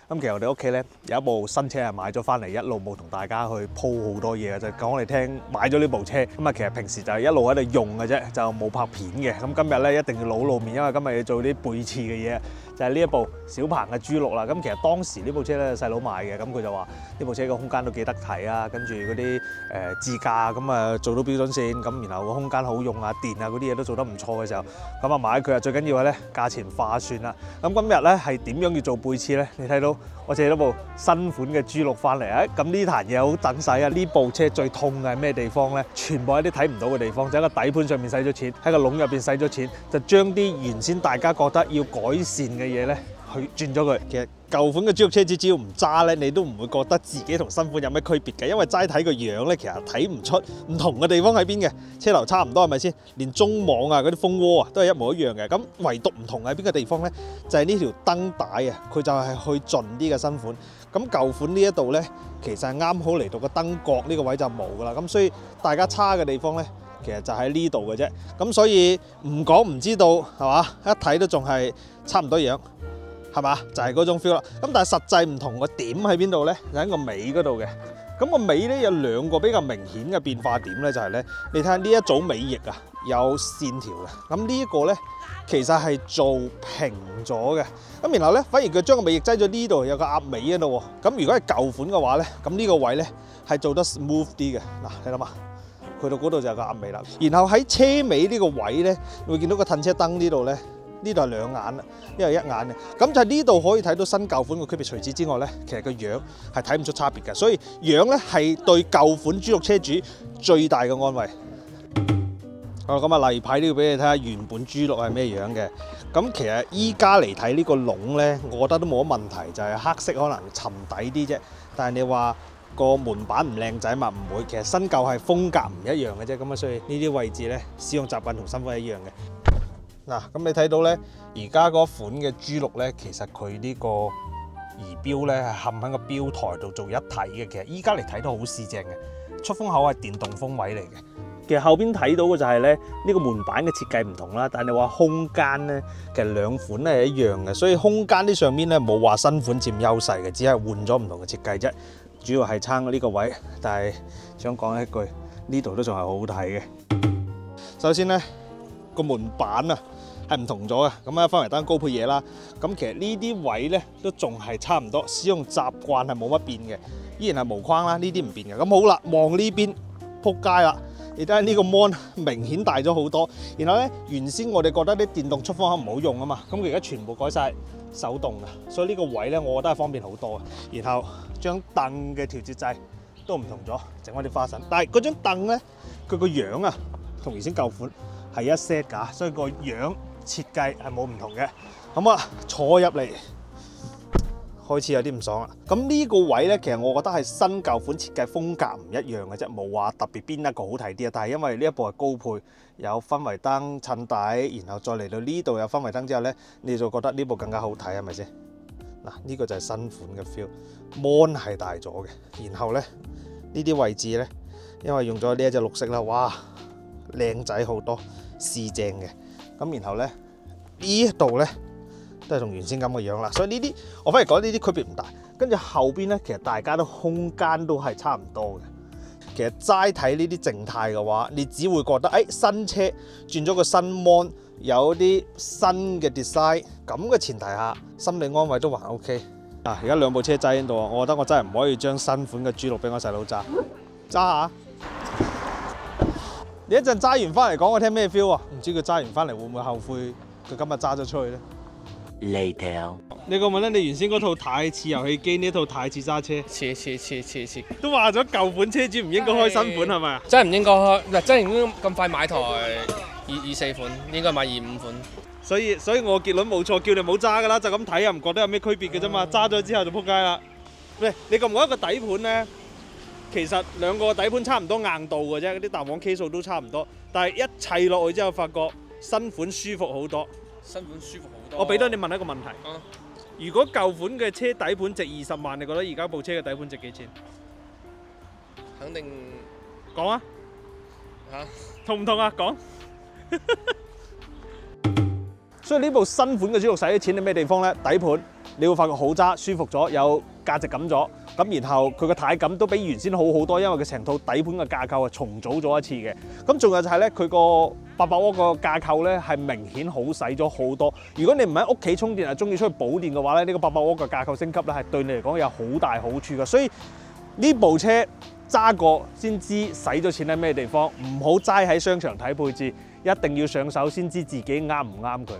咁其實我哋屋企咧有一部新車係買咗翻嚟，一路冇同大家去鋪好多嘢嘅，就講嚟聽買咗呢部車。咁啊，其實平時就係一路喺度用嘅啫，就冇拍片嘅。咁今日咧一定要露面，因為今日要做啲背刺嘅嘢，就係呢一部小鵬嘅 G6啦。咁其實當時呢部車咧細佬買嘅，咁佢就話呢部車個空間都幾得體啊，跟住嗰啲支架咁啊做到標準線，咁然後個空間好用啊，電啊嗰啲嘢都做得唔錯嘅時候，咁啊買佢啊最緊要係咧價錢划算啦。咁今日咧係點樣要做背刺咧？你睇到我借咗部新款嘅 G6翻嚟啊！咁呢壇嘢好等使啊！呢部車最痛嘅係咩地方咧？全部喺啲睇唔到嘅地方，就喺個底盤上面使咗錢，喺個籠入邊使咗錢，就將啲原先大家覺得要改善嘅嘢咧，去轉咗佢。其實舊款嘅 G6 車子只要唔揸咧，你都唔會覺得自己同新款有咩區別嘅，因為齋睇個樣咧，其實睇唔出唔同嘅地方喺邊嘅。車頭差唔多係咪先？連中網啊、嗰啲蜂窩啊都係一模一樣嘅。咁唯獨唔同喺邊個地方咧？就係呢條燈帶啊，佢就係去盡啲嘅新款。咁舊款呢一度咧，其實係啱好嚟到個燈角呢個位就冇㗎啦。咁所以大家差嘅地方咧，其實就喺呢度嘅啫。咁所以唔講唔知道係嘛？一睇都仲係差唔多樣。係嘛？就係嗰種 feel 啦。咁但係實際唔同個點喺邊度咧？就喺個尾嗰度嘅。咁個尾咧有兩個比較明顯嘅變化點咧，就係咧，你睇下呢一組尾翼啊，有線條嘅。咁呢一個咧，其實係做平咗嘅。咁然後咧，反而佢將個尾翼擠咗呢度，有個鴨尾喺度喎。咁如果係舊款嘅話咧，咁呢個位咧係做得 smooth 啲嘅。嗱，你諗下，去到嗰度就有個鴨尾啦。然後喺車尾呢個位咧，你會見到個褪車燈呢度咧。呢度係兩眼啦，呢度係一眼嘅，咁就係呢度可以睇到新舊款嘅區別。除此之外咧，其實個樣係睇唔出差別嘅，所以樣咧係對舊款 G6 車主最大嘅安慰。好，咁啊例牌都要俾你睇下原本 G6 係咩樣嘅。咁其實依家嚟睇呢個籠咧，我覺得都冇乜問題，就係黑色可能沉底啲啫。但係你話個門板唔靚仔嘛，唔會。其實新舊係風格唔一樣嘅啫，咁啊所以呢啲位置咧使用習慣同新款一樣嘅。嗱，咁你睇到咧，而家嗰款嘅 G6咧，其實佢呢個儀錶咧係冚喺個錶台度做一體嘅。其實依家嚟睇都好四正嘅，出風口係電動風位嚟嘅。其實後邊睇到嘅就係咧，呢個門板嘅設計唔同啦，但係你話空間咧，其實兩款咧係一樣嘅，所以空間啲上面咧冇話新款佔優勢嘅，只係換咗唔同嘅設計啫。主要係撐呢個位，但係想講一句，呢度都仲係好好睇嘅。首先咧，個門板啊〜係唔同咗嘅，咁啊氛圍燈高配嘢啦，咁其實呢啲位咧都仲係差唔多，使用習慣係冇乜變嘅，依然係無框啦，呢啲唔變嘅。咁好啦，望呢邊撲街啦，你睇下呢個 mon 明顯大咗好多，然後咧原先我哋覺得啲電動出風口唔好用啊嘛，咁佢而家全部改晒手動嘅，所以呢個位咧我覺得係方便好多嘅。然後張凳嘅調節掣都唔同咗，整翻啲花臣，但係嗰張凳咧佢個樣啊同原先舊款係一 set 㗎，所以個樣設計係冇唔同嘅，咁啊坐入嚟開始有啲唔爽啦。咁呢個位咧，其實我覺得係新舊款設計風格唔一樣嘅啫，冇話特別邊一個好睇啲啊。但係因為呢一部係高配，有氛圍燈襯底，然後再嚟到呢度有氛圍燈之後咧，你就覺得呢部更加好睇，係咪先？嗱，呢個就係新款嘅 feel，mon 係大咗嘅，然後咧呢啲位置咧，因為用咗呢一隻綠色啦，哇，靚仔好多，四正嘅。咁然後咧呢一度咧都係同原先咁嘅樣啦，所以呢啲我反而覺得呢啲區別唔大。跟住後邊咧，其實大家都空間都係差唔多嘅。其實齋睇呢啲靜態嘅話，你只會覺得新車轉咗個新 mon， 有啲新嘅 design， 咁嘅前提下，心理安慰都還 OK。嗱，而家兩部車擠喺度啊，我覺得我真係唔可以將新款嘅 G6 俾我細佬揸下。你一陣揸完翻嚟講我聽咩 feel 啊？唔知佢揸完翻嚟會唔會後悔佢今日揸咗出去咧 ？Later， 你覺唔覺得你原先嗰套太似遊戲機，呢套太似揸車？似。都話咗舊款車主唔應該開新款係咪啊？真係唔應該開，嗱真係唔應該咁快買台24款，應該買25款。所以我結論冇錯，叫你唔好揸㗎啦，就咁睇又唔覺得有咩區別嘅啫嘛。揸咗之後就撲街啦。喂，你覺唔覺得個底盤咧？其實兩個底盤差唔多硬度嘅啫，嗰啲彈簧 K 數都差唔多，但係一砌落去之後，發覺新款舒服好多。新款舒服好多。我俾多你問一個問題，如果舊款嘅車底盤值20萬，你覺得而家部車嘅底盤值幾錢？肯定講啊！嚇，痛唔痛啊？講。所以呢部新款嘅G6使啲錢喺咩地方咧？底盤你會發覺好揸、舒服咗，有價值感咗。咁然後佢個軚感都比原先好好多，因為佢成套底盤嘅架構係重組咗一次嘅。咁仲有就係咧，佢個800瓦個架構咧係明顯好使咗好多。如果你唔喺屋企充電，係中意出去補電嘅話咧，呢個800瓦嘅架構升級咧係對你嚟講有好大好處嘅。所以呢部車揸過先知使咗錢喺咩地方，唔好齋喺商場睇配置，一定要上手先知自己啱唔啱佢。